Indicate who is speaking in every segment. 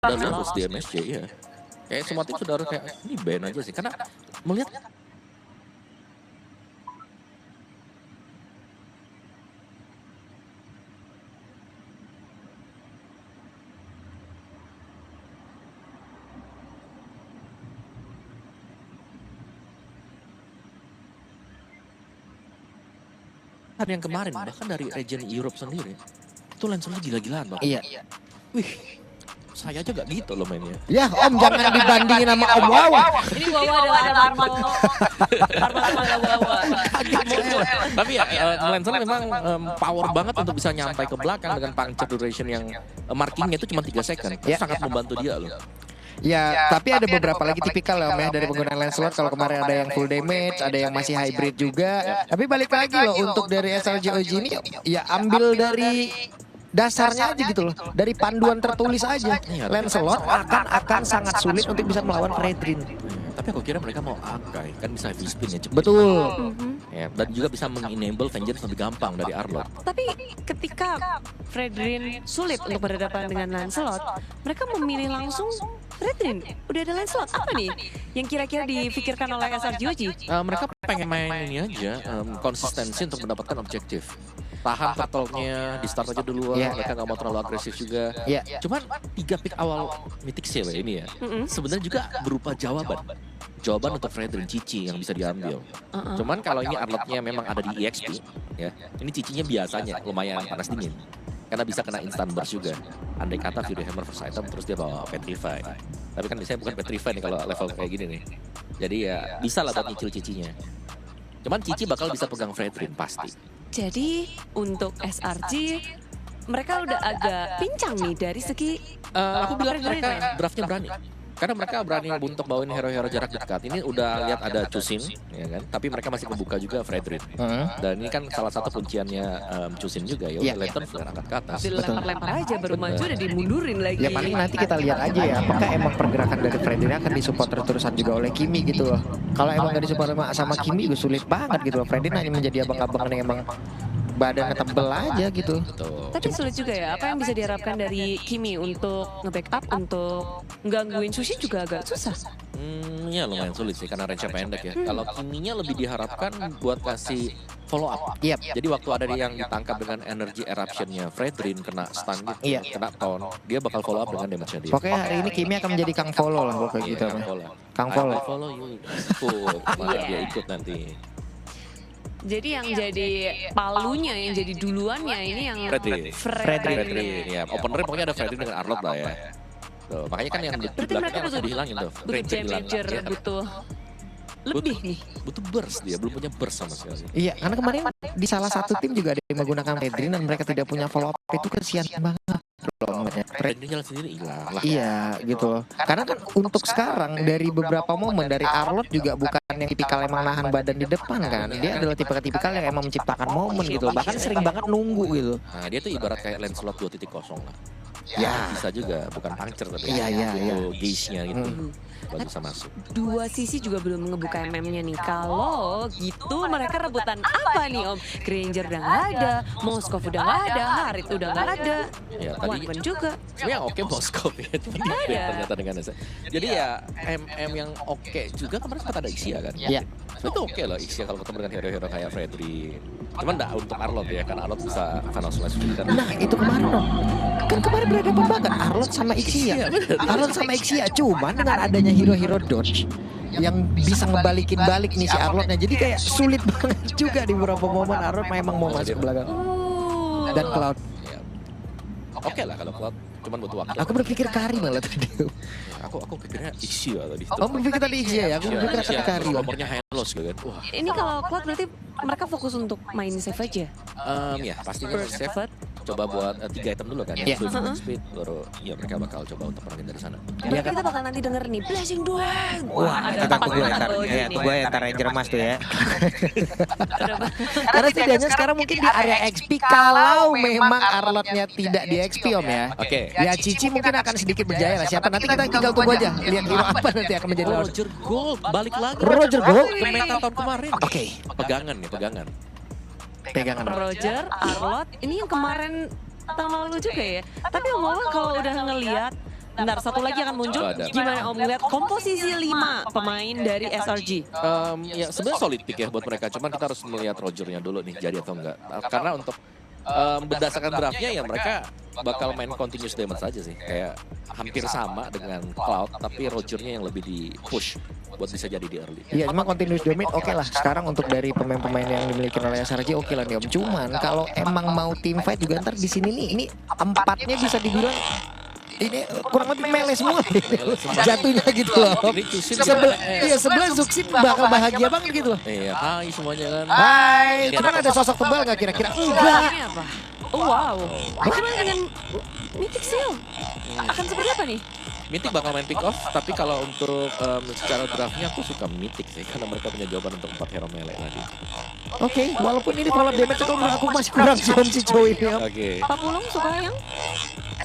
Speaker 1: Dan harus di MSC ya. Kayak semua tim sudah harus kayak ini ban aja sih. Karena melihat yang kemarin bahkan dari region Europe sendiri itu Lancelot gila-gilaan Bang.
Speaker 2: Iya.
Speaker 1: Wih, saya aja gak gitu loh mainnya.
Speaker 2: Ya Om jangan dibandingin sama Om Wawa.
Speaker 3: Ini Wawa adalah Arman Wawa.
Speaker 1: Tapi ya Lancelot memang power banget untuk bisa nyampai ke belakang dengan puncture duration yang markingnya itu cuma 3 second. Itu sangat membantu dia loh.
Speaker 2: Ya, tapi ada beberapa lagi tipikal ya Om ya dari penggunaan Lancelot. Kalau kemarin ada yang full damage, ada yang masih hybrid juga. Tapi balik lagi loh untuk dari SRGOG ini ya ambil dari dasarnya aja gitu loh. Dari panduan tertulis aja. Lancelot akan sangat sulit untuk bisa melawan Fredrin.
Speaker 1: Tapi aku kira mereka mau Akai, kan bisa heavy spin ya cepet.
Speaker 2: Betul.
Speaker 1: Ya, dan juga bisa mengenable Vengeance lebih gampang dari Arlott.
Speaker 3: Tapi ketika Fredrin sulit untuk berhadapan dengan Lancelot, mereka memilih langsung Fredrin. Udah ada Lancelot, apa nih yang kira-kira difikirkan oleh SRGOG?
Speaker 1: Mereka pengen main ini aja, konsistensi untuk mendapatkan objektif. Tahan turtle-nya, di start aja dulu, mereka nggak mau terlalu agresif juga. Cuman 3 pick awal Mythic Seal ini ya, sebenarnya juga berupa jawaban untuk Fredrin Cici yang bisa diambil. Cuman kalau ini Arlott-nya memang ada di EXP, ya, ini Cicinya biasanya lumayan panas dingin. Karena bisa kena instant burst juga. Andai kata Fury Hammer first item terus dia bawa Petrify. Tapi kan biasanya bukan Petrify nih kalau level kayak gini nih. Jadi ya bisa lah buat nyicil Cicinya. Cuman Cici bakal bisa pegang Fredrin pasti.
Speaker 3: Jadi untuk SRG mereka udah agak pincang nih dari segi
Speaker 1: aku bilang mereka draftnya berani. Karena mereka berani untuk bawain hero-hero jarak dekat. Ini udah lihat ada Chusin, ya kan? Tapi mereka masih membuka juga Fredrin. Dan ini kan salah satu kunciannya Chusin juga ya. Lantern flare angkat ke atas.
Speaker 3: Dilempar-lempar aja baru maju udah dimundurin lagi.
Speaker 2: Ya paling nanti kita lihat aja ya, apakah emang pergerakan dari Fredrin akan disupport terus-terusan juga oleh Kimi gitu loh. Kalau emang gak disupport sama Kimi gue sulit banget gitu loh. Fredrin hanya menjadi abang-abang yang emang badannya tebel aja gitu.
Speaker 1: Betul.
Speaker 3: Tapi sulit juga ya, apa yang bisa diharapkan dari Kimi untuk nge-backup, untuk gangguin Sushi juga agak susah.
Speaker 1: Ya lumayan sulit sih karena range pendek ya. Kalau Kiminya lebih diharapkan buat kasih follow up. Jadi waktu ada yang ditangkap dengan energy eruptionnya Fredrin kena stun gitu, kena taunt, dia bakal follow up dengan damage-nya dia.
Speaker 2: Pokoknya hari ini Kimi akan menjadi Kang Follow lah pokoknya gitu. Kang Follow.
Speaker 1: Follow you. Dia ikut nanti.
Speaker 3: Jadi yang jadi palunya, yang jadi duluannya ini yang
Speaker 1: Fredrin. Ya, opener pokoknya ada Fredrin dengan Arlott lah ya. Tuh, makanya kan yang di belakangnya harus dihilangin tuh.
Speaker 3: Ranger butuh lebih nih.
Speaker 1: Butuh burst dia, belum punya burst sama sekali.
Speaker 2: Iya, karena kemarin di salah satu tim juga ada yang menggunakan Fredrin dan mereka tidak punya follow up, itu kesian banget.
Speaker 1: Fredrin jalan sendiri hilang lah.
Speaker 2: Iya gitu loh. Karena kan untuk sekarang dari beberapa momen dari Arlott juga bukan yang tipikal emang nahan badan di depan kan. Dia adalah tipikal yang emang menciptakan momen gitu loh. Bahkan sering banget nunggu gitu.
Speaker 1: Nah dia tuh ibarat kayak Lancelot 2.0 lah.
Speaker 2: Ya
Speaker 1: bisa juga, bukan puncture tapi
Speaker 2: iya.
Speaker 1: Gauge-nya gitu. Baru bisa masuk.
Speaker 3: Dua sisi juga belum ngebuka MM-nya nih. Kalau gitu mereka rebutan apa nih Om? Granger udah gak ada, Moskov udah gak ada, Harit udah gak ada.
Speaker 1: Ya tadi
Speaker 3: juga.
Speaker 1: Sebenarnya oke Moskov ya. Ternyata dengan jadi ya MM yang oke juga kemarin sempat ada Ixia kan.
Speaker 2: Iya.
Speaker 1: Itu oke loh Ixia kalau ketemu dengan hero-hero kayak Fredrin. Cuman enggak untuk Arlott ya, karena Arlott bisa Final Slash juga.
Speaker 2: Nah itu kemarin dong. Kan kemarin berhadapan banget Arlott sama Ixia. Arlott sama Ixia, cuman dengan adanya hero-hero dodge yang bisa ngebalikin balik nih si Arlottnya. Jadi kayak sulit banget juga di beberapa momen Arlott memang mau masuk ke belakang. Dan Cloud.
Speaker 1: Oke lah kalau Cloud, cuman butuh waktu.
Speaker 2: Aku berpikir Kari malah tadi.
Speaker 1: Aku pikirnya Ixia tadi.
Speaker 2: Oh berpikir tadi Ixia ya, aku berpikir Kari.
Speaker 1: Nomornya Hellos kan. Wah.
Speaker 3: Ini kalau Cloud berarti mereka fokus untuk main save aja?
Speaker 1: Ya pasti save. Coba buat 3 item dulu kan, speed, baru ya mereka bakal coba untuk perangin dari sana.
Speaker 3: Ya, kita bakal nanti denger nih Blessing Duel.
Speaker 2: Wah, kita tunggu ya ntar Ranger Mas tuh ya. Karena setidaknya sekarang mungkin di area XP kalau memang Arlott-nya tidak di XP Om ya.
Speaker 1: Oke.
Speaker 2: Ya Cici mungkin akan sedikit berjaya lah. Siapa nanti kita tinggal tunggu aja lihat hero apa nanti akan menjadi
Speaker 1: Roger Gold balik lagi.
Speaker 2: Roger Gold
Speaker 1: ke meta tahun kemarin.
Speaker 2: Oke.
Speaker 1: Pegangan.
Speaker 3: Roger, Arlott, ini yang kemarin tahun lalu juga ya. Tapi ngomong kalau udah ngelihat bentar, satu lagi akan muncul. Gimana Om melihat komposisi 5 pemain dari SRG?
Speaker 1: Ya sebenarnya solid pick ya buat mereka. Cuman kita harus melihat Rogernya dulu nih jadi atau enggak. Karena untuk berdasarkan draftnya ya mereka bakal main continuous damage saja sih. Kayak hampir sama dengan Cloud, tapi Rogernya yang lebih di push buat bisa jadi di early.
Speaker 2: Iya, cuma continuous damage oke lah. Sekarang untuk dari pemain-pemain yang dimiliki oleh SRG oke lah nih Om. Cuman kalau emang mau team fight juga ntar di sini nih, ini empatnya bisa dibilang ini kurang lebih melee semua nih. Jatuhnya gitu loh. Sebelah Zuxin bakal bahagia banget gitu loh.
Speaker 1: Iya, hai semuanya kan.
Speaker 2: Hai, cuman ada sosok tebal nggak kira-kira? Enggak.
Speaker 3: Ini apa? Oh, wow. Bagaimana dengan Mythic Seal? Akan seperti apa nih?
Speaker 1: Mythic bakal main pick off, tapi kalau untuk secara draftnya aku suka Mythic sih, karena mereka punya jawaban untuk 4 hero melee tadi.
Speaker 2: Oke, walaupun ini kalau damage itu menurut aku masih kurang si cowok ini.
Speaker 1: Oke.
Speaker 3: Pak Pulung suka yang?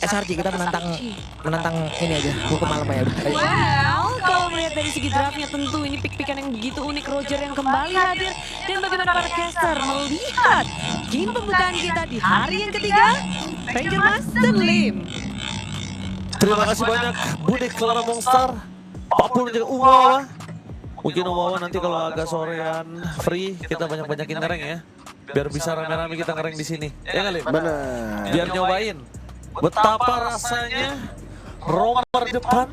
Speaker 2: SRG kita menantang ini aja, hukum malam ya udah. Ayo.
Speaker 3: Well, kalau melihat dari segi draftnya tentu ini pick-pickan yang begitu unik, Roger yang kembali hadir. Dan bagaimana para caster melihat game pembukaan kita di hari yang ketiga, Ranger Mas dan Lim.
Speaker 4: Terima kasih banyak Bude Clara Monster, Papul juga Umawa. Mungkin Umawa nanti kalau agak sorean free kita banyak-banyakin ngereng ya. Biar bisa rame-rame kita ngereng di sini. Ya kali?
Speaker 2: Benar.
Speaker 4: Biar nyobain betapa rasanya romer depan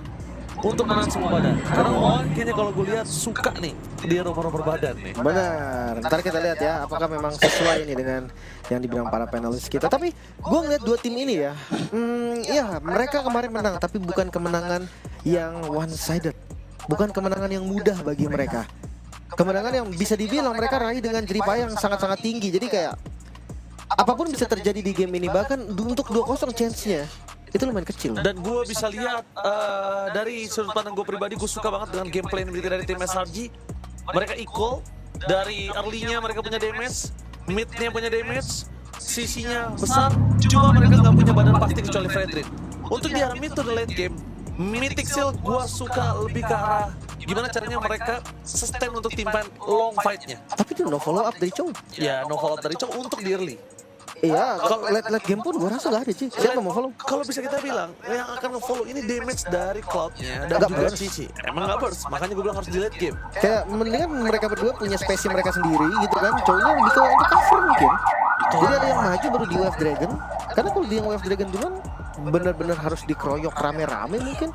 Speaker 4: untuk menang semua badan. Karena kayaknya kalau gue lihat suka nih dia romer badan nih.
Speaker 5: Benar, ntar kita lihat ya apakah memang sesuai ini dengan yang dibilang para panelis kita. Tapi gue ngeliat dua tim ini ya, iya mereka kemarin menang, tapi bukan kemenangan yang one sided, bukan kemenangan yang mudah bagi mereka. Kemenangan yang bisa dibilang mereka raih dengan jeripaya yang sangat-sangat tinggi. Jadi kayak apapun bisa terjadi di game ini, bahkan untuk 2-0 chance-nya itu lumayan kecil.
Speaker 4: Dan gue bisa lihat dari sudut pandang gue pribadi, gue suka banget dengan gameplay dari tim SRG. Mereka equal, dari early-nya mereka punya damage, mid-nya punya damage, sisinya besar, cuma mereka nggak punya badan pasti kecuali Fredrin. Untuk di arah mid to the late game, Mythic Seal gue suka lebih ke arah gimana caranya mereka sustain untuk tim long fight-nya.
Speaker 5: Tapi itu no follow up dari Chong.
Speaker 4: Ya, no follow up dari Chong untuk di early.
Speaker 5: Iya, kalau late game pun gue rasa nggak ada sih. Siapa mau follow?
Speaker 4: Kalau bisa kita bilang, yang akan nge-follow ini damage dari Cloud-nya dan
Speaker 5: Nggak
Speaker 4: juga
Speaker 5: burst.
Speaker 4: Cici. Emang nggak burst, makanya gue bilang harus di late game.
Speaker 5: Kayak mendingan mereka berdua punya spesies mereka sendiri gitu kan. Cowoknya lebih ke untuk cover mungkin. Jadi ada yang maju baru di Wave Dragon. Karena kalau di yang Wave Dragon duluan benar-benar harus dikeroyok rame-rame mungkin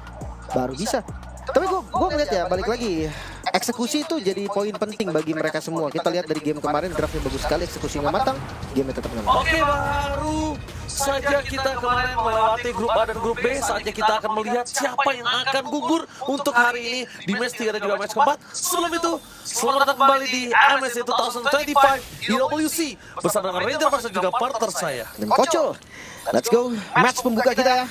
Speaker 5: baru bisa. Tapi gue ngeliat ya, balik lagi, eksekusi itu jadi poin penting bagi mereka semua. Kita lihat dari game kemarin, draftnya bagus sekali, eksekusinya matang, gamenya tetap nggak matang.
Speaker 4: Oke, baru saja kita kemarin melewati grup A dan grup B. Saatnya kita akan melihat siapa yang akan gugur untuk hari ini di match 3 dan juga match keempat. Sebelum itu, selamat datang kembali di MSC 2025 di WC bersama dengan Ranger versus juga partner saya.
Speaker 5: Dan Kocol, let's go, match pembuka kita.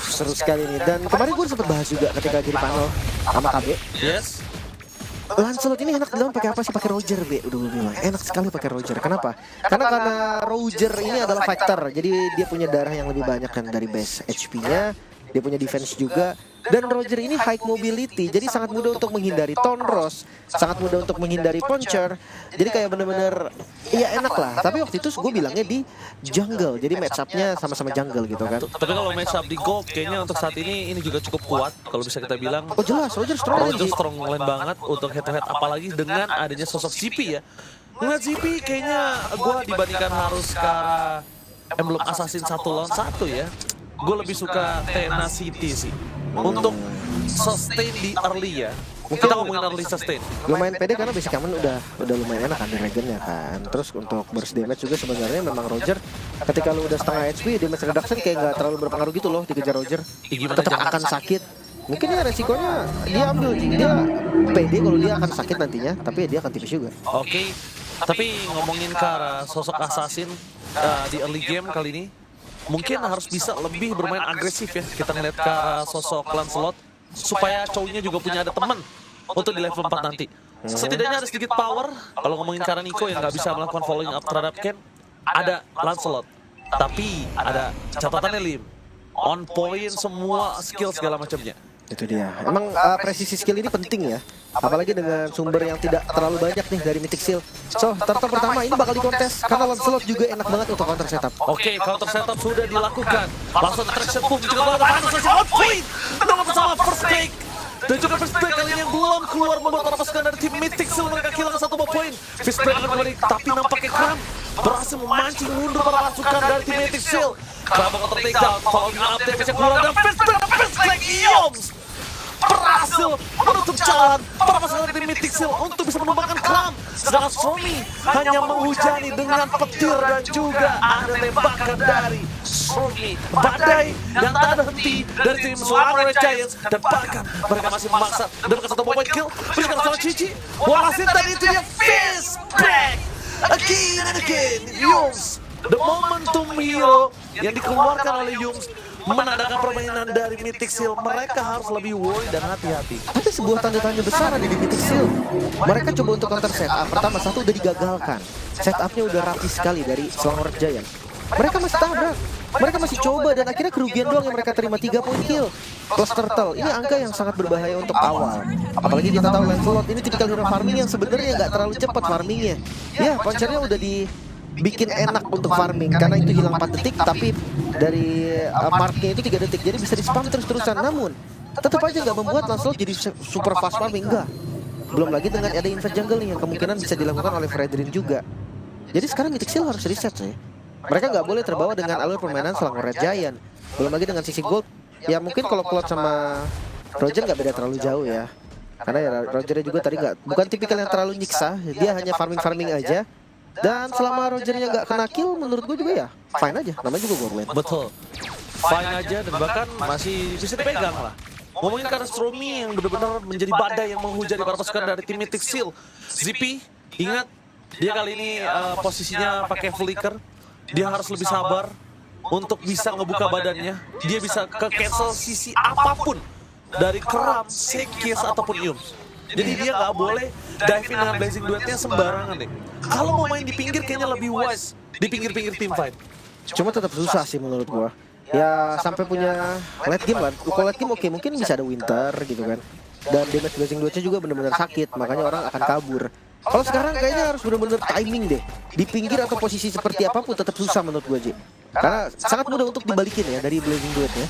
Speaker 5: Seru sekali nih. Dan kemarin gue sempat bahas juga ketika jadi panel sama KB.
Speaker 4: Yes.
Speaker 5: Lancelot ini enak dilawan pakai apa sih? Pakai Roger, Be. Udah gue bilang enak sekali pakai Roger. Kenapa? Karena Roger ini adalah fighter. Jadi dia punya darah yang lebih banyak kan dari base HP-nya. Dia punya defense juga. Dan Roger ini high mobility, jadi sangat mudah untuk menghindari Tonros, sangat mudah untuk menghindari Puncher. Jadi kayak bener-bener ya enak lah. Tapi waktu itu gue bilangnya di jungle, jadi match up-nya sama-sama jungle gitu kan.
Speaker 4: Tapi kalau match up di gold, kayaknya untuk saat ini juga cukup kuat. Kalau bisa kita bilang,
Speaker 5: Oh jelas, Roger strong
Speaker 4: Roger
Speaker 5: lagi.
Speaker 4: strong lane banget untuk head to head, apalagi dengan adanya sosok CP ya. Ngeliat CP kayaknya gue dibandingkan harus ke arah Emblem Assassin 1 lawan 1 ya. Gue lebih suka Tenacity sih untuk sustain di early ya. Kita ngomongin early sustain.
Speaker 5: Lumayan pede karena basic common udah lumayan enak kan di Regennya kan. Terus untuk burst damage juga sebenarnya memang Roger ketika lu udah setengah HP damage reduction kayak nggak terlalu berpengaruh gitu loh dikejar Roger. Tetap akan sakit. Mungkin ya resikonya dia ambil, dia pede kalau dia akan sakit nantinya, tapi dia akan tipis juga.
Speaker 4: Oke, tapi ngomongin ke arah sosok assassin di early game kali ini, mungkin harus bisa lebih bermain agresif ya. Kita ngeliat ke arah sosok Lancelot supaya cowoknya juga punya ada teman untuk di level 4 nanti. Setidaknya ada sedikit power. Kalau ngomongin ke arah Nico yang nggak bisa melakukan following up terhadap Ken, ada Lancelot. Tapi ada catatannya Lim, on point semua skill segala macamnya.
Speaker 5: Itu dia. Emang presisi skill ini penting ya. Apalagi dengan sumber yang tidak terlalu banyak nih dari Mythic Seal. So, turtle pertama ini bakal dikontes karena Lancelot juga enak banget untuk counter setup.
Speaker 4: Oke, counter setup sudah dilakukan. Langsung attraction boom juga pada panas saja on point. Dengan bersama first take. Dan juga first break kali ini yang belum keluar membuat para pasukan dari tim Mythic Seal mereka kehilangan 1 poin. First break akan kembali, tapi nampaknya Kram berhasil memancing mundur para pasukan dari tim Mythic Seal. Kram akan tertakedown, following up damage yang keluar dan first break Yoms berhasil menutup jalan para pasukan dari Mythic Seal untuk bisa menumbangkan Kram. Sedangkan Somi hanya menghujani dengan petir dan juga ada tembakan dari Somi. Badai yang tak ada henti dari tim Selangor Giants dan bahkan mereka masih memaksa mendapatkan 1 point kill. Berikan sama Cici. Walhasil tadi itu dia fist back again and again. Yoms, the momentum hero yang dikeluarkan oleh Yoms menandakan permainan dari Mythic Seal. Mereka harus lebih worry dan hati-hati.
Speaker 5: Tapi sebuah tanda tanya besar ada di Mythic Seal. Mereka coba untuk counter setup. Pertama, satu udah digagalkan. Setupnya udah rapi sekali dari Selangor Giant. Mereka masih tabrak. Mereka masih coba dan akhirnya kerugian doang yang mereka terima 3 point kill. Plus turtle, ini angka yang sangat berbahaya untuk awal. Apalagi kita tahu Lancelot ini tipikal hero farming yang sebenarnya nggak terlalu cepat farmingnya. Ya, punchernya udah dibikin enak untuk farming karena itu hilang 4 detik tapi dari marknya itu 3 detik, jadi bisa di spam terus-terusan. Namun tetap aja nggak membuat Lancelot jadi super fast farming, enggak. Belum lagi dengan ada invade jungle nih yang kemungkinan bisa dilakukan oleh Fredrin juga. Jadi sekarang Mythic Seal harus reset sih. Mereka nggak boleh terbawa dengan alur permainan Selangor Red Giant. Belum lagi dengan sisi gold. Ya mungkin kalau Cloud sama Roger nggak beda terlalu jauh ya. Karena ya Rogernya juga tadi bukan tipikal yang terlalu nyiksa. Dia hanya farming aja. Dan selama Rogernya nggak kena kill, menurut gue juga ya fine aja. Namanya juga Gorland.
Speaker 4: Betul. Fine aja dan bahkan masih bisa dipegang lah. Ngomongin karena Stromy yang benar-benar menjadi badai yang menghujani para pasukan dari tim Mythic Seal. Zippy, ingat dia kali ini posisinya pakai flicker. Dia harus lebih sabar untuk bisa ngebuka badannya. Dia bisa ke cancel sisi apapun dari Kram, Sekis ataupun Yums. Jadi dia nggak boleh dive in dengan Blazing Duetnya sembarangan deh. Kalau mau main di pinggir kayaknya lebih wise di pinggir-pinggir team fight.
Speaker 5: Cuma tetap susah sih menurut gua. Ya sampai punya late game lah. Kalau late game oke, mungkin bisa ada Winter gitu kan. Dan damage Blazing Duetnya juga benar-benar sakit, makanya orang akan kabur. Kalau sekarang kayaknya harus benar-benar timing deh. Di pinggir atau posisi seperti apapun tetap susah menurut gua, Ji. Karena sangat mudah untuk dibalikin ya dari Blazing Duetnya.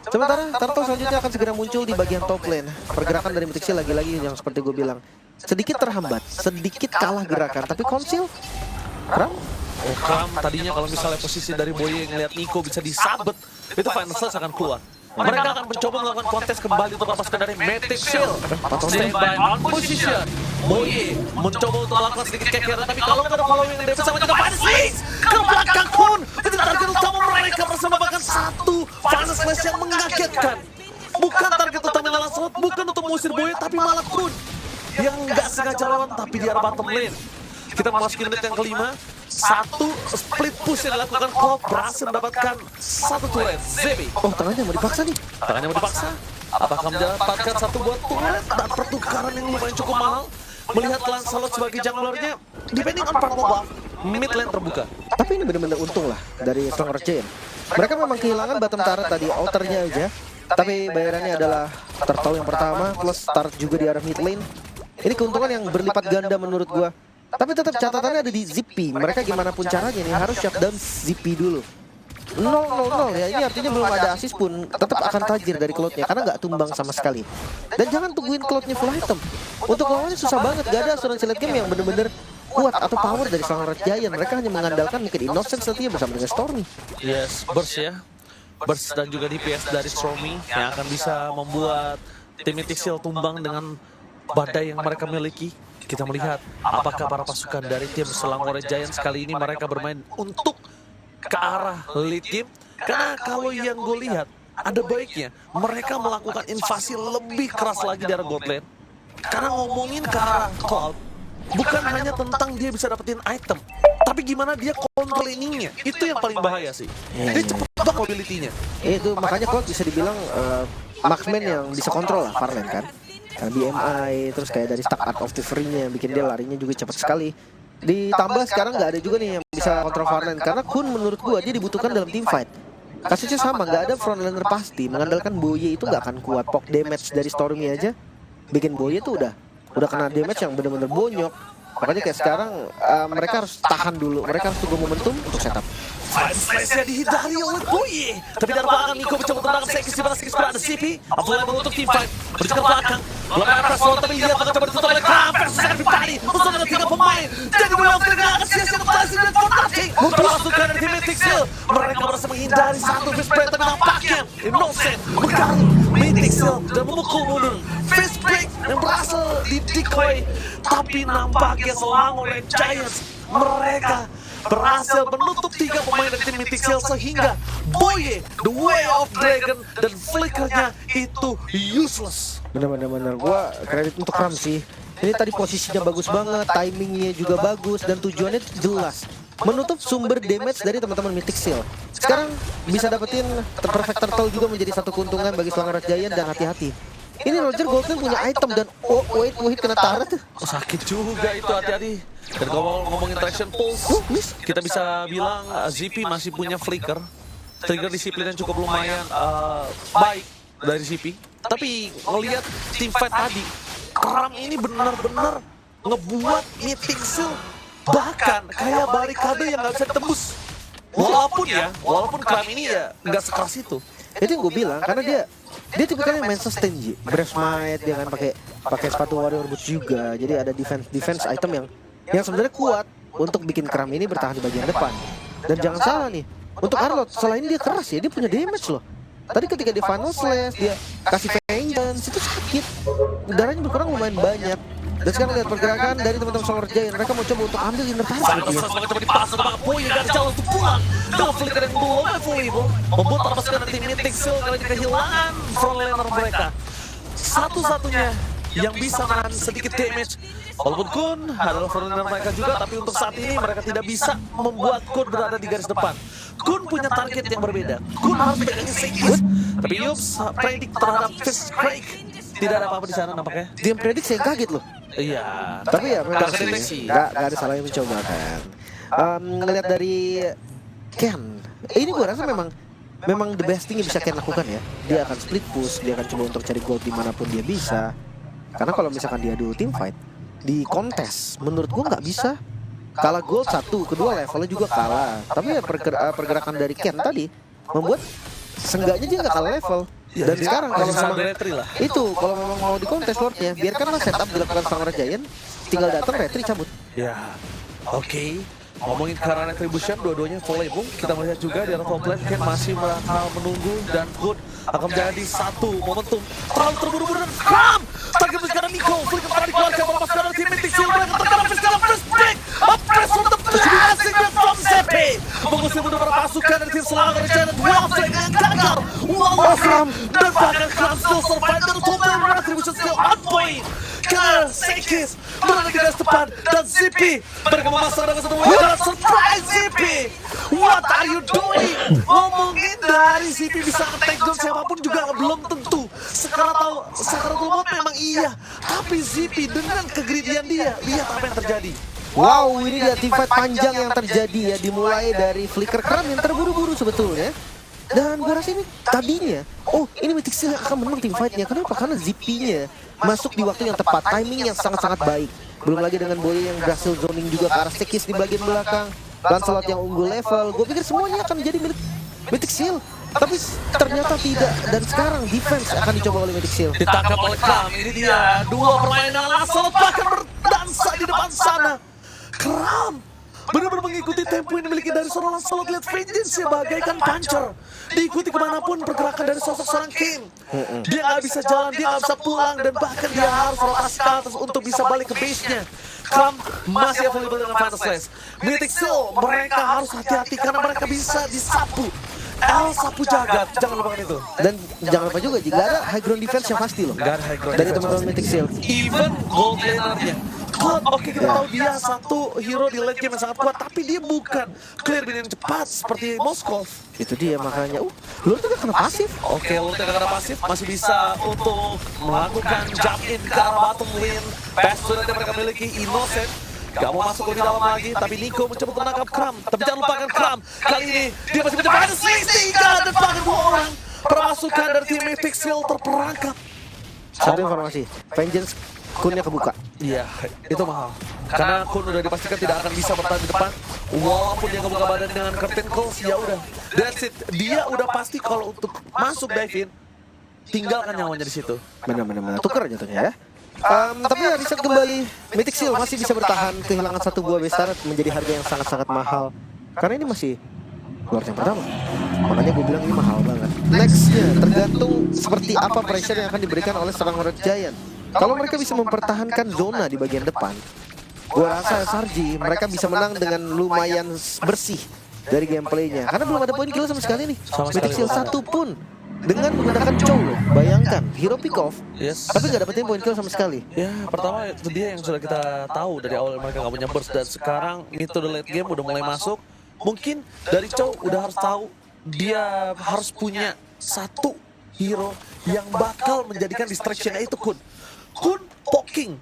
Speaker 5: Sementara Turtle selanjutnya akan segera muncul di bagian top lane. Pergerakan dari Mythic Seal lagi-lagi yang seperti gue bilang sedikit terhambat, sedikit kalah gerakan. Tapi Conceal, Kram?
Speaker 4: Oh, Kram tadinya kalau misalnya posisi dari Boye ngeliat Nico bisa disabet, itu Final Slice akan keluar. Mereka akan mencoba melakukan kontes kembali untuk lepaskan dari Mythic Seal. Stand by on position. Boye mencoba untuk melakukan sedikit kekeran, tapi kalau nggak ada following dari bersama juga Final Slice ke belakang Kun. Itu target utama mereka bersama bahkan 1 Final Slice yang mengagetkan. Bukan target utama Lancelot, bukan untuk mengusir Boye, tapi malah Kun yang nggak sengaja lawan tapi di arah bottom lane. Kita memasuki menit yang kelima. 1 split push yang dilakukan Cloud berhasil mendapatkan 1 turret. Zebi.
Speaker 5: Oh, tangannya mau dipaksa nih.
Speaker 4: Tangannya mau dipaksa. Apakah mendapatkan 1 buat turret dan pertukaran yang lumayan cukup mahal? Melihat Lancelot sebagai junglernya, depending on purple buff, mid lane terbuka.
Speaker 5: Tapi ini benar-benar untung lah dari Selangor Giant. Mereka memang kehilangan bottom turret tadi, outernya aja. Tapi bayarannya adalah turtle yang pertama plus start juga di arah mid lane. Ini keuntungan yang berlipat ganda menurut gua. Tapi tetap catatannya ada di Zippy. Mereka gimana pun caranya nih harus shutdown Zippy dulu. 0-0-0 ya, ini artinya belum ada assist pun tetap akan tajir dari Cloudnya karena nggak tumbang sama sekali. Dan jangan tungguin Cloudnya full item. Untuk lawannya susah banget, gak ada asuransi late game yang bener-bener kuat atau power dari Selangor Giant. Mereka hanya mengandalkan mungkin Innocence nantinya bersama dengan Stormy.
Speaker 4: Yes, burst ya. Burst dan juga DPS dari Stormy yang akan bisa membuat tim Mythic Seal tumbang dengan badai yang mereka miliki. Kita melihat apakah para pasukan dari tim Selangor Giants kali ini mereka bermain untuk ke arah late game. Karena kalau yang gue lihat ada baiknya mereka melakukan invasi lebih keras lagi dari bot lane. Karena ngomongin ke arah Cloud bukan hanya tentang dia bisa dapetin item, tapi gimana dia control inningnya. Itu yang paling bahaya sih. Dia cepet banget mobility-nya.
Speaker 5: Itu makanya Cloud bisa dibilang marksman yang bisa kontrol lah Farland kan. BMI, terus kayak dari stack Art of the Free-nya bikin dia larinya juga cepat sekali. Ditambah sekarang nggak ada juga nih yang bisa kontrol Farland karena Kun menurut gua dia dibutuhkan dalam team fight. kasusnya sama, nggak ada frontliner pasti. Mengandalkan Boye itu nggak akan kuat. Poke damage dari Stormy aja bikin Boye tuh udah kena damage yang bener-bener bonyok. Makanya kayak sekarang mereka harus tahan dulu, mereka harus tunggu momentum untuk setup.
Speaker 4: Fire Splash-nya dihindari oleh Boye. Tapi dari belakang Niko mencoba tendangan Sekis di mana Sekis berada CP. Mulai menutup team fight. Berjalan ke belakang. Belakang press roll tapi lihat mencoba ditutup oleh Kram versus everybody. Bersama dengan 3 pemain. Jadi duel terdengar sia-sia kembali dan for nothing. Termasukkan dari tim Mythic Seal. Mereka berhasil menghindari satu fist break tapi nampaknya Innocent menggali Mythic Seal dan memukul mundur. Fist break yang berhasil di decoy. Tapi nampaknya selang oleh Giants. Mereka berhasil menutup 3 pemain dari tim Mythic Seal sehingga Boye, The Way of Dragon dan flickernya itu useless.
Speaker 5: Bener-bener gua kredit untuk Ram sih. Ini tadi posisinya bagus banget, timingnya juga bagus dan tujuannya jelas. Menutup sumber damage dari teman-teman Mythic Seal. Sekarang bisa dapetin Perfect Turtle juga menjadi satu keuntungan bagi Slangarat Giant dan hati-hati. Ini Roger Goldman punya item dan wait kena tarat tuh.
Speaker 4: Sakit juga itu, hati-hati. Dan ngomongin traction pulse, kita bisa bilang ZP masih punya flicker. Trigger disiplin yang cukup lumayan baik dari ZP. Tapi ngelihat team fight tadi, Kram ini benar-benar ngebuat Mythic Seal bahkan kayak barikade yang nggak bisa ditembus. Walaupun Kram ini ya nggak sekeras itu.
Speaker 5: Itu yang gue bilang karena dia tipikalnya main sustain Ji. Breast Might dia kan pakai sepatu warrior boots juga. Jadi ada defense item yang sebenarnya kuat untuk bikin Kram ini bertahan di bagian depan. Dan jangan salah nih, untuk Arlott selain dia keras ya, dia punya damage loh. Tadi ketika di Final Slash dia kasih vengeance itu sakit. Darahnya berkurang lumayan banyak. Dan sekarang lihat pergerakan dari teman-teman Slangarat Giant, mereka mau coba untuk ambil inner target
Speaker 4: Sangat
Speaker 5: gitu ya.
Speaker 4: coba dipasang ke belakang Boye dari jauh untuk pulang. Dengan flicker yang belum available, membuat pasukan tim Mythic Seal kali ini kehilangan frontliner mereka. Satu-satunya yang bisa menahan sedikit damage. Walaupun Kun adalah frontliner mereka juga, tapi untuk saat ini mereka tidak bisa membuat Kun berada di garis depan. Kun punya target yang berbeda. Kun harus pegangnya Sekis. Tapi Yups predik terhadap Fist Break. Tidak ada apa-apa di sana nampaknya.
Speaker 5: Dia prediksi yang kaget loh.
Speaker 4: Iya.
Speaker 5: Tapi ya memang
Speaker 4: Gak kedeteksi.
Speaker 5: sih, gak ada salahnya mencoba kan. Ngelihat dari Ken, ini gue rasa memang the best thing yang bisa Ken lakukan ya. Dia akan split push, dia akan coba untuk cari gold dimanapun dia bisa. Karena kalau misalkan dia adu team fight di kontes, menurut gue nggak bisa. Kalah gold satu, kedua levelnya juga kalah. Tapi ya pergerakan dari Ken tadi membuat seenggaknya dia nggak kalah level. Dan sekarang kalau memang itu kalau memang mau di kontes Lordnya, biarkanlah setup dilakukan Slangarat Giant, tinggal datang retri cabut.
Speaker 4: Ya, oke. Ngomongin karena retribution, dua-duanya volleyable. Kita melihat juga di arah top lane, Ken masih menunggu dan Hood akan menjadi satu momentum. Terlalu terburu-buru dan Kram! Target sekarang Niko, flicker tadi dikeluarkan oleh pasukan dari tim Mythic Seal. Mereka terkena first break! A press on the passing from Zepe! Mengusir mundur para pasukan dari tim Slangarat Giant. Well played yang gagal! Wow, dan bahkan Kram still survive dan top lane retribution still on point! Karena Sekis berada di garis depan dan Zippy mereka memasang dengan satu wajah surprise Zippy. What are you doing? Ngomongin dari Zippy bisa nge-take down siapapun juga belum tentu. Sakaratul Maut memang iya, tapi Zippy dengan kegridian dia, lihat apa yang terjadi.
Speaker 5: Wow, ini dia team fight panjang yang terjadi ya, dimulai dari flicker Kram yang terburu-buru sebetulnya. Dan gue rasa ini tadinya, ini Mythic Seal yang akan menang tim fightnya. Kenapa? Karena ZP-nya masuk di waktu yang tepat, timing yang sangat-sangat baik. Belum lagi dengan Boye yang berhasil zoning juga ke arah Sekis di bagian belakang. Lancelot yang unggul level, gue pikir semuanya akan menjadi milik Mythic Seal. Tapi ternyata tidak, dan sekarang defense akan dicoba oleh Mythic Seal.
Speaker 4: Ditangkap oleh Kram, ini dia dua permainan Lancelot bahkan berdansa di depan sana. Kram benar-benar mengikuti tempo yang dimiliki dari seorang Lancelot. Lihat vengeance ya bagaikan puncher. Diikuti kemanapun pergerakan dari sosok seorang King. Dia nggak bisa jalan, dia nggak bisa pulang, dan bahkan dia harus rotasi ke atas untuk bisa balik ke base-nya. Kram masih available dengan Final Slash. Mythic Seal, mereka harus hati-hati karena mereka bisa disapu. Sapu jagat, jangan lupakan itu.
Speaker 5: Dan jangan lupa juga jika ada high ground defense yang pasti loh.
Speaker 4: Gak ada high ground
Speaker 5: dari
Speaker 4: defense.
Speaker 5: teman-teman Mythic Seal.
Speaker 4: Even gold laner-nya. Oke, kita tahu dia satu hero di late game yang sangat kuat, tapi dia bukan clear bin yang cepat seperti Moskov.
Speaker 5: Itu dia makanya, lu tuh kena pasif.
Speaker 4: Oke, lu karena pasif masih bisa untuk melakukan jump in ke arah bottom lane. Best yang mereka miliki Innocent Gak mau masuk lebih dalam lagi, tapi Nico mencoba untuk menangkap Kram. Tapi jangan lupakan Kram, kali ini dia masih mencoba ada Slingsing dan bahkan 2 orang. Permasukan dari tim Mythic Seal terperangkap.
Speaker 5: Satu informasi, Vengeance kunnya kebuka.
Speaker 4: Iya, itu mahal. Karena Kun udah dipastikan tidak akan bisa bertahan di depan. Walaupun dia ngebuka badan dengan curtain calls, ya udah. That's it. Dia udah pasti kalau untuk masuk dive in, tinggalkan nyawanya di situ.
Speaker 5: Benar-benar tuker jatuhnya ya. Tapi ya reset kembali, Mythic Seal masih bisa bertahan, kehilangan 1 buah besar menjadi harga yang sangat-sangat mahal. Karena ini masih Lord yang pertama. Makanya gue bilang ini mahal banget. Nextnya tergantung seperti apa pressure yang akan diberikan oleh seorang Red Giant. Kalau mereka bisa mempertahankan zona di bagian depan, gue rasa SRG mereka bisa menang dengan lumayan bersih dari gameplaynya. Karena belum ada poin kill sama sekali nih. Mythic Seal 1 pun dengan menggunakan Chow loh. Bayangkan, hero pick off, tapi gak dapetin poin kill sama sekali.
Speaker 4: Ya, pertama itu dia yang sudah kita tahu dari awal mereka gak punya burst. Dan sekarang mid to the late game udah mulai masuk. Mungkin dari Chow udah harus tahu dia harus punya satu hero yang bakal menjadikan distraction-nya itu Kun. Kun poking.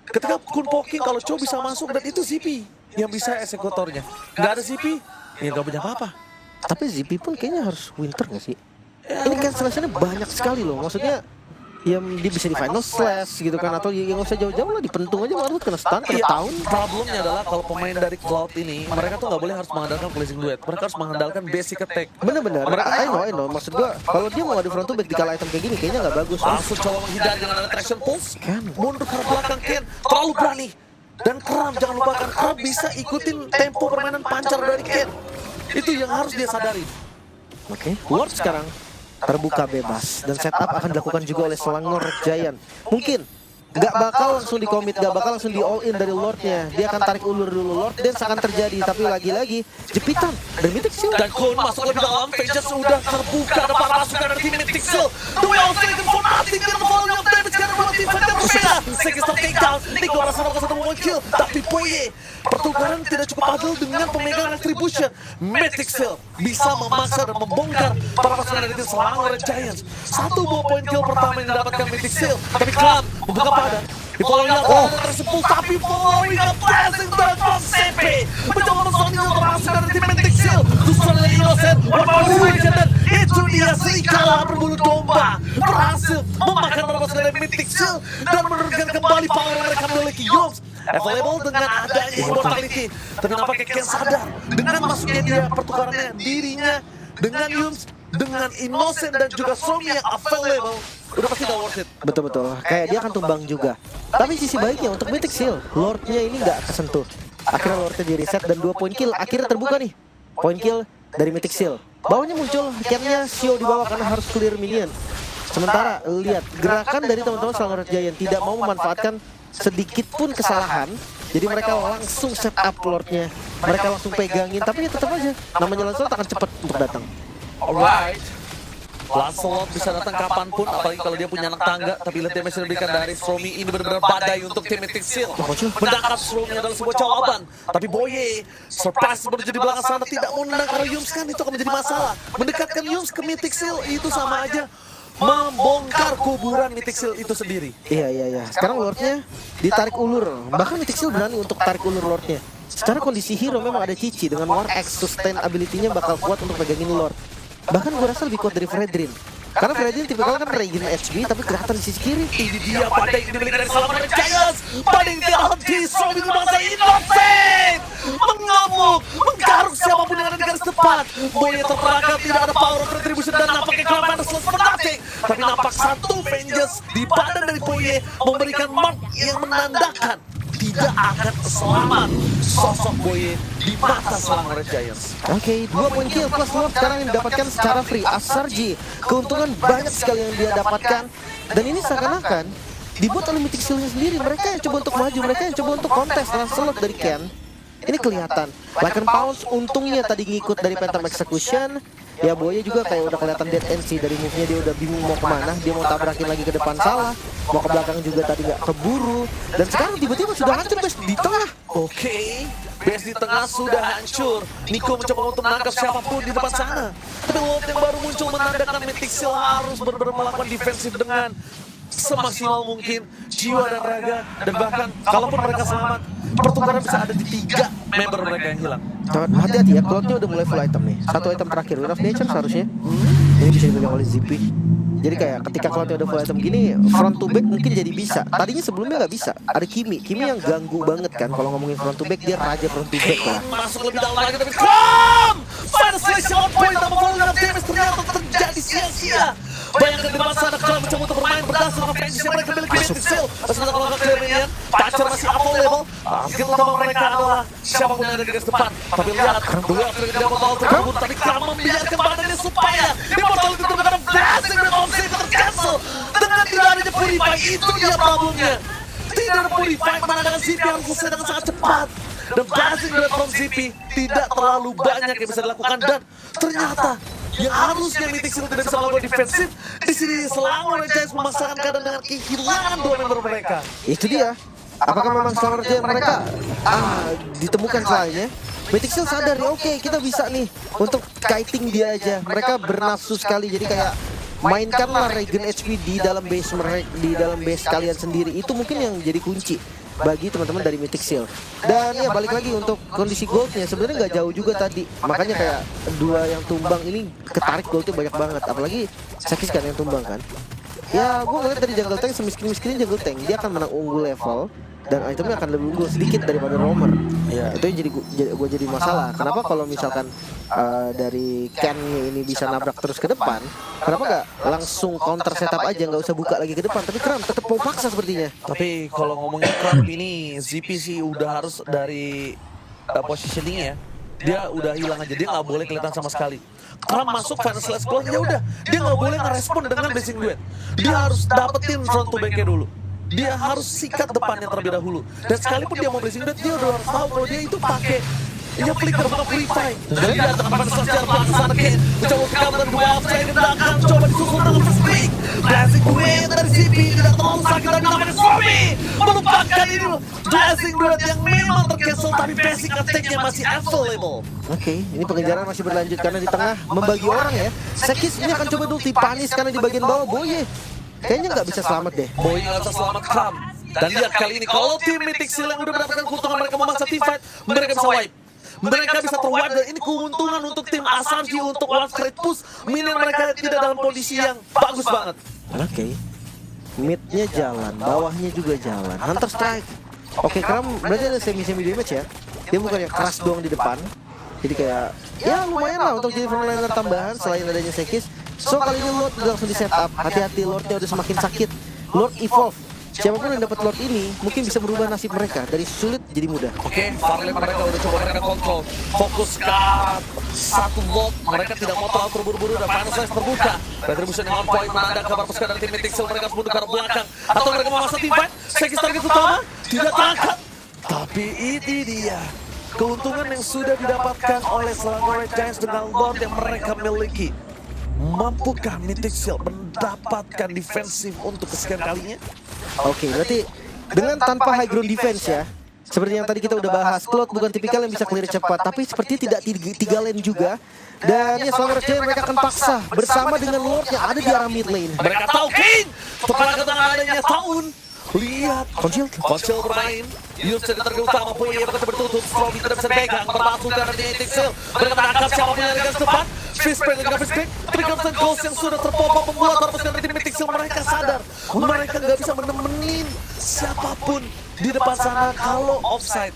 Speaker 4: Ketika Kun poking, kalau Chow bisa masuk dan itu ZP yang bisa eksekutornya. Nggak ada ZP, ya nggak punya apa-apa.
Speaker 5: Tapi ZP pun kayaknya harus winter gak sih? Ini cancellation-nya banyak sekali loh. Maksudnya ya dia bisa di final slash gitu kan, atau ya nggak usah jauh-jauh lah, dipentung aja Marut kena stun, kena tahun.
Speaker 4: Problemnya adalah kalau pemain dari Cloud ini, mereka tuh nggak boleh harus mengandalkan blazing duet. Mereka harus mengandalkan basic attack.
Speaker 5: Bener-bener, I know. Maksud gua, kalau dia mau ada front to back di kala item kayak gini, kayaknya nggak bagus.
Speaker 4: Langsung coba menghindari dengan ada traction pulse. Mundur ke belakang Ken, terlalu berani. Dan Kram, jangan lupakan Kram bisa ikutin tempo permainan pancar dari Ken. Itu yang harus dia sadari.
Speaker 5: Oke, Lord sekarang terbuka bebas dan setup akan dilakukan juga oleh Selangor Giant. Mungkin nggak bakal langsung di commit, nggak bakal langsung di all in dari Lordnya. Dia akan tarik ulur dulu, Lord dance akan terjadi, tapi lagi-lagi jepitan dari Mythic Seal.
Speaker 4: Dan Kun masuk lebih dalam, Vengeance sudah terbuka depan pasukan dari tim Mythic Seal. The way of taken for nothing, dan volume of damage karena dua tim fighter berbeda. Sekis takedown, Nico rasa bakal satu momen kill, tapi Boye pertukaran tidak cukup adil dengan pemegang retribution. Mythic Seal bisa memaksa dan membongkar para pasukan dari tim Selangor Giants. 1 buah poin kill pertama yang didapatkan Mythic Seal, tapi Kram membuka badan. Di following up tersebut, tapi following up blessing dari Fox CP mencoba mensoninya untuk masuk dari tim Mythic Seal. Justru dari Innocent, dan itu dia serigala berbulu domba berhasil memakan para pasukan dari Mythic Seal dan menurunkan kembali power yang mereka miliki. Yums available dengan adanya immortality, tapi nampaknya Ken sadar dengan masuknya dia pertukarannya dirinya dengan Yums, dengan Innocent dan juga Somi yang available, udah pasti gak worth it.
Speaker 5: Betul-betul, kayak dia akan tumbang juga. Tapi sisi baiknya untuk Mythic Seal, Lordnya ini nggak kesentuh. Akhirnya Lordnya di reset dan 2 poin kill akhirnya terbuka nih. Poin kill dari Mythic Seal. Bawahnya muncul, Ken-nya Shio di bawah karena harus clear minion. Sementara lihat gerakan dari teman-teman Selangor Giant tidak mau memanfaatkan sedikit pun kesalahan. Jadi mereka langsung set up Lordnya, mereka langsung pegangin. Tapi ya tetap aja, namanya Lancelot akan cepat untuk datang.
Speaker 4: Alright, Lancelot bisa datang kapanpun, apalagi kalau dia punya anak tangga. Tapi lihat damage yang diberikan dari Stromy ini benar-benar badai untuk tim Mythic Seal. Menangkap Stromy adalah sebuah jawaban. Tapi Boye, surprise menuju di belakang sana, tidak mau menendang karena Yums kan itu akan menjadi masalah. Mendekatkan Yums ke Mythic Seal itu sama aja membongkar kuburan Mythic Seal itu sendiri.
Speaker 5: Iya. Sekarang Lordnya ditarik ulur. Bahkan Mythic Seal berani untuk tarik ulur Lordnya. Secara kondisi hero memang ada Cici dengan War X, sustain ability-nya bakal kuat untuk pegangin Lord. Bahkan gue rasa lebih kuat dari Fredrin. Karena Fredrin tipikal kan regen HP, tapi kelihatan di sisi kiri.
Speaker 4: Ini dia badai yang dimiliki dari Selangor Giants. Badai yang tidak henti, Stromy berbangsa Innocent mengamuk, menggaruk siapapun yang ada di garis depan. Boye terperangkap, tidak ada power of retribution dan nampaknya Kram ada slow for nothing. Tapi nampak satu Vengeance di badan dari Boye memberikan mark yang menandakan tidak akan selamat sosok Boye di mata Selangor Giants.
Speaker 5: Oke, 2 poin kill plus Lord sekarang yang didapatkan secara free. SRG, keuntungan banyak sekali yang dia dapatkan. Dan ini seakan-akan dibuat oleh Mythic Seal-nya sendiri. Mereka yang coba untuk maju, mereka yang coba untuk kontes Lancelot dari Ken. Ini kelihatan. Lycan Pounce untungnya tadi ngikut dari Phantom Execution. Ya Boye juga kayak udah kelihatan dead end sih. Dari move-nya dia udah bingung mau kemana. Dia mau tabrakin lagi ke depan salah, mau ke belakang juga tadi nggak keburu. Dan sekarang tiba-tiba sudah hancur guys di tengah.
Speaker 4: Oke, base di tengah sudah hancur. Nico mencoba untuk menangkap siapapun di depan sana. Tapi Wolf yang baru muncul menandakan Mythic Seal harus benar-benar melakukan defensif dengan semaksimal mungkin jiwa dan raga. Dan bahkan kalaupun mereka selamat, pertukaran bisa ada di 3 member mereka yang hilang.
Speaker 5: Hati-hati ya, Cloud-nya udah mulai full item nih. 1 item terakhir, Wind of Nature seharusnya. Ini bisa dipegang oleh Zippy. Jadi kayak ketika Cloud-nya udah full item gini, front to back mungkin jadi bisa. Tadinya sebelumnya nggak bisa. Ada Kimi yang ganggu banget kan. Kalau ngomongin front to back, dia raja front to back lah.
Speaker 4: Masuk lebih dalam lagi tapi Kram! Final selection on point tambah volume of damage ternyata terjadi sia-sia. Bayangkan di depan sana Kram mencoba untuk bermain berdasarkan fensis yang mereka miliki Mythic Seal. Sebentar kalau nggak clear minion, Pacar masih available. Skill utama mereka adalah siapapun yang ada di garis depan. Tapi lihat, dua dari Immortal terburu tadi Kram membiarkan badannya supaya Immortal itu terkadang flashing dan opsi tercancel. Dengan tidak adanya Purify, itu dia problemnya. Tidak ada Purify, mana dengan Zippy harus selesai dengan sangat cepat. Dan blasting bullet from Zippy tidak terlalu banyak yang bisa dilakukan. Dan ternyata yang harusnya Mythic Seal tidak bisa melakukan defensif, di sini Selawan Giants memaksakan keadaan dengan kehilangan 2 member mereka.
Speaker 5: Itu dia. Apakah memang Selawan Giants mereka ditemukan selainnya? Mythic Seal sadar ya, oke kita bisa nih untuk kiting dia aja. Mereka bernafsu sekali, jadi kayak mainkanlah regen HP di dalam base mereka, di dalam base kalian sendiri. Itu mungkin yang jadi kunci bagi teman-teman dari Mythic Seal. Dan ya balik lagi untuk kondisi goldnya sebenarnya nggak jauh juga tadi. Makanya kayak 2 yang tumbang ini ketarik goldnya banyak banget. Apalagi Sekis kan yang tumbang kan. Ya gue ngeliat dari jungle tank semiskin-miskinnya jungle tank dia akan menang unggul level. Dan itemnya akan lebih unggul sedikit daripada roamer. Ya, itu yang jadi masalah. Kenapa kalau misalkan dari Ken ini bisa nabrak terus ke depan, kenapa nggak langsung counter setup aja, nggak usah buka lagi ke depan? Tapi Kram tetap mau paksa sepertinya.
Speaker 4: Tapi kalau ngomongin Kram ini, Zippy sih udah harus dari positioning ya. Dia udah hilang aja, dia nggak boleh kelihatan sama sekali. Kram masuk final slash close, ya udah, dia nggak boleh ngerespon dengan blessing duet. Dia harus dapetin front to back-nya dulu. Dia harus sikat depannya terlebih dahulu. Dan sekalipun dia mau blessing duet, dia udah harus tahu kalau dia itu pakai ya flicker bukan purify. Jadi dia akan secara pelan kesana Kane. Mencoba pick up dan 2 outside di belakang. Coba disusul dengan first pick. Blessing duet dari Zippy. Tidak terlalu sakit tapi namanya Stormy. Melupakan ini blessing duet yang memang tercancel. Tapi basic attack-nya masih available.
Speaker 5: Oke, ini pengejaran masih berlanjut karena di tengah membagi orang ya. Sekis ini akan coba ulti panis karena di bagian bawah Boye. Kayaknya nggak bisa selamat deh.
Speaker 4: Boye nggak bisa selamat Kram. Dan lihat kali ini kalau tim Mythic Seal yang udah mendapatkan keuntungan mereka memaksa team fight, mereka bisa wipe. Mereka bisa terwipe dan ini keuntungan untuk tim Asarji untuk one straight push. Minion mereka tidak dalam kondisi yang bagus banget.
Speaker 5: Oke. Mid-nya jalan, bawahnya juga jalan. Hunter strike. Oke, Kram berarti ada semi-semi damage ya. Dia bukan yang keras doang di depan. Jadi kayak ya lumayan lah untuk jadi frontliner tambahan selain adanya Sekis. So kali ini Lord udah langsung di setup. Hati-hati, Lordnya udah semakin sakit. Lord evolve. Siapapun yang dapat Lord ini mungkin bisa berubah nasib mereka dari sulit jadi mudah.
Speaker 4: Oke, Farley mereka udah coba mereka kontrol. Fokus ke satu Lord. Mereka tidak mau terlalu terburu-buru dan final slice terbuka. Retribution yang on point menanda kabar pasukan dari tim Mythic Seal. Mereka harus mundur ke arah belakang. Atau mereka memaksa team fight. Sekis target utama tidak terangkat. Tapi ini dia keuntungan yang sudah didapatkan oleh Selawan Giants dengan Lord yang mereka miliki. Mampukah Mythic Seal mendapatkan defensif untuk kesekian kalinya?
Speaker 5: Oke, berarti dengan tanpa high ground defense ya. Seperti yang tadi kita udah bahas, Cloud bukan tipikal yang bisa clear cepat, tapi seperti tidak tiga lane juga. Dan ya Selawan Giants mereka akan paksa bersama dengan Lord yang ada di arah mid lane.
Speaker 4: Mereka tahu Kane, tepat dengan adanya tahun. Lihat, Conceal bermain. Yus jadi target utama, Boye mereka bertutup. Strobby tidak bisa dipegang, berbatu karena di Mythic Seal. Mereka menangkap siapapun yang ada di depan. Fishbang dan Fishbang, Trigger dan Ghost yang sudah terpompa membuat pasukan dari Mythic Seal mereka sadar. Mereka nggak bisa menemenin siapapun di depan sana kalau offside.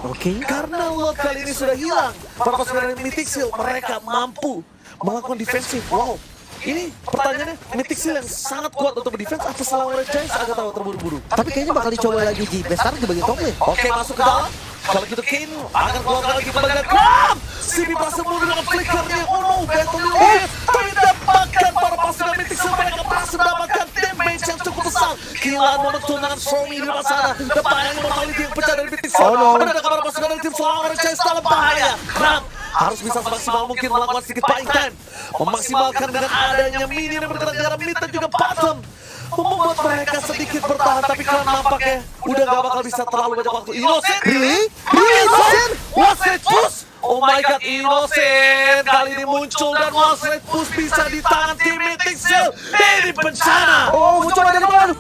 Speaker 5: Oke.
Speaker 4: Karena Lord kali ini sudah hilang. Para pasukan dari Mythic Seal mereka mampu melakukan defensif. Wow. Ini pertanyaannya, Mythic Seal yang sangat kuat untuk berdefense atau Selawan Giants agak terlalu terburu-buru?
Speaker 5: Tapi kayaknya bakal dicoba lagi Ji. Bestar di bagian top lane.
Speaker 4: Oke, masuk ke dalam. Kalau gitu Kane akan keluar lagi kembali ke Kram. Zippy berhasil mundur dengan flickernya. Oh no, battle ini didapatkan para pasukan Mythic Seal. Mereka berhasil mendapatkan damage yang cukup besar. Kehilangan momentum dengan Stormy di depan sana. Depannya Immortality yang pecah dari Mythic Seal. Mendadak para pasukan dari tim Selawan Giants dalam bahaya. Kram harus bisa semaksimal mungkin melakukan sedikit buying time. Memaksimalkan dengan adanya minion yang bergerak ke arah mid dan juga bottom. Membuat mereka sedikit bertahan, tapi Kram nampaknya udah gak bakal bisa terlalu banyak waktu. Innocent! Innocent! One-straight push! Oh my god, Innocent! Kali ini muncul dan one-straight push bisa di tangan tim Mythic Seal. Ini bencana!
Speaker 5: Oh, mau coba dari mana?